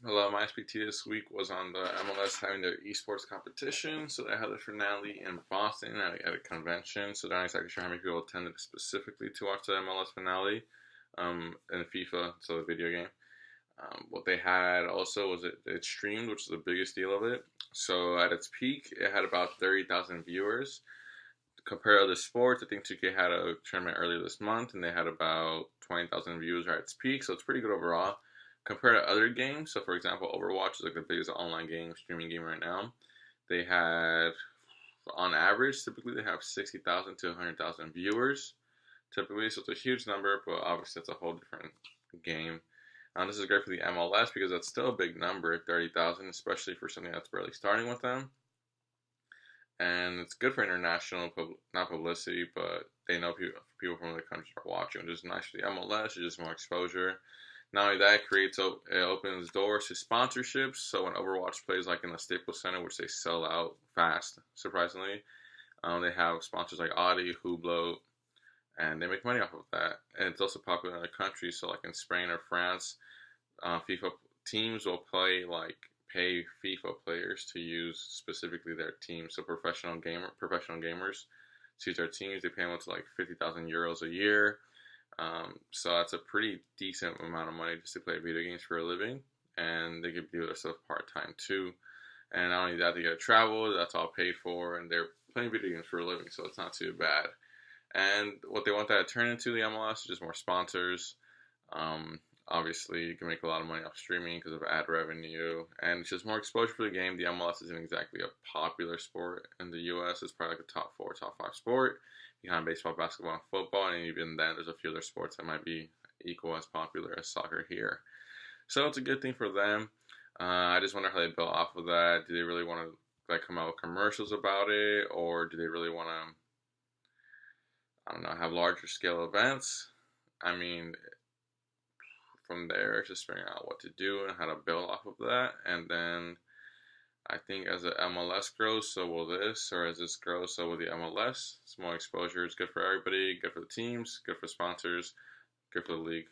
Hello, my SBT this week was on the MLS having their eSports competition. So they had the finale in Boston at a convention. So they're not exactly sure how many people attended specifically to watch the MLS finale in FIFA, so the video game. What they had also was it streamed, which is the biggest deal of it. So at its peak, it had about 30,000 viewers. Compared to other sports, I think 2K had a tournament earlier this month, and they had about 20,000 viewers at its peak. So it's pretty good overall compared to other games. So, for example, Overwatch is like the biggest online game, streaming game right now. They had, on average, typically they have 60,000 to 100,000 viewers. Typically, so it's a huge number, but obviously it's a whole different game. This is great for the MLS because that's still a big number, 30,000, especially for something that's barely starting with them. And it's good for international, not publicity, but they know people from other countries are watching, which is nice for the MLS. It's just more exposure. Not only that, it opens doors to sponsorships. So when Overwatch plays like in the Staples Center, which they sell out fast, surprisingly, they have sponsors like Audi, Hublot, and they make money off of that. And it's also popular in other countries. So like in Spain or France, FIFA teams will pay FIFA players to use specifically their team. So professional gamers to use their teams. They pay them up to like 50,000 euros a year. So that's a pretty decent amount of money just to play video games for a living, and they can do their stuff part time too. And not only that, they get to travel. That's all paid for, and they're playing video games for a living, so it's not too bad. And what they want that to turn into the MLS is just more sponsors. Obviously, you can make a lot of money off streaming because of ad revenue, and it's just more exposure for the game. The MLS isn't exactly a popular sport in the U.S. It's probably like a top 4, top 5 sport behind baseball, basketball, and football, and even then, there's a few other sports that might be equal as popular as soccer here. So it's a good thing for them. I just wonder how they built off of that. Do they really want to come out with commercials about it, or do they really want to, I don't know, have larger scale events? I mean, from there, just figuring out what to do and how to build off of that. And then I think as the MLS grows, so will this, or as this grows, so will the MLS. It's more exposure. It's good for everybody, good for the teams, good for sponsors, good for the league.